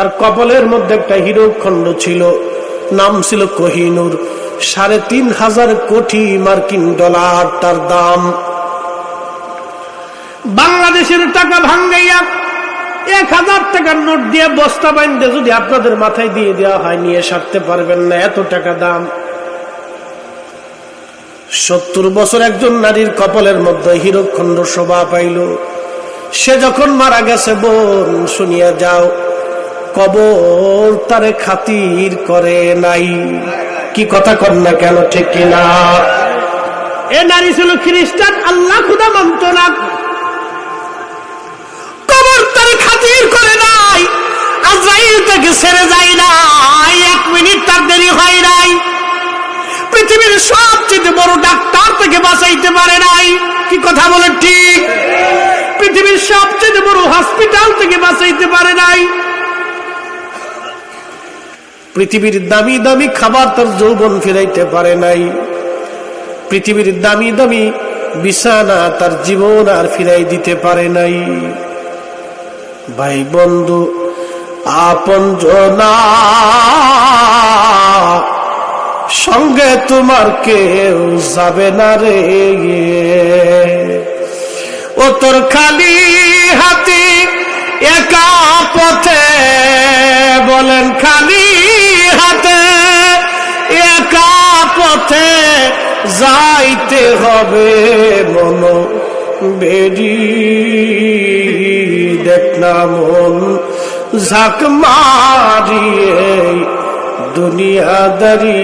তার কপালের মধ্যে একটা হীরক খণ্ড ছিল, নাম ছিল কোহিনূর। ৩,৫০০ কোটি মার্কিন ডলার তার দাম। বাংলাদেশের টাকা ভাঙ্গাইয়া ১,০০০ টাকার নোট দিয়ে বস্তা বাইন্ধে যদি আপনাদের মাথায় দিয়ে দেওয়া হয়, নিয়ে সারতে পারবেন না, এত টাকা দাম। ৭০ বছর একজন নারীর কপালের মধ্যে হীরকখণ্ড শোভা পাইল। সে যখন মারা গেছে, বোন শুনিয়া যাও, কবর তারে খাতির করে নাই। কি কথা কন না কেন, ঠিক কিনা? এ নারী ছিল খ্রিস্টান, আল্লাহ খুদা মানত না, কবর তারে খাতির করে নাই, আজরাইল তাকে ছেড়ে যায় নাই, ১ মিনিট তার দেরি হয় নাই। পৃথিবীর সবচেয়ে বড় ডাক্তার থেকে বাঁচাইতে পারে নাই। কি কথা বলে ঠিক? পৃথিবীর সবচেয়ে বড় হসপিটাল থেকে বাঁচাইতে পারে নাই। পৃথিবীর দামি দামি খাবার তার যৌবন ফিরাইতে পারে নাই। পৃথিবীর দামি দামি বিছানা তার জীবন আর ফিরাই দিতে পারে নাই। ভাই বন্ধু আপনজনা, সঙ্গে তোমার কেউ যাবে না রে। ও তোর খালি হাতে একা পথে, বলেন খালি হাতে একা পথে যাইতে হবে মন বেরি। দেখ না মন ঝাঁক মারিয়ে দুনিয়াদারি।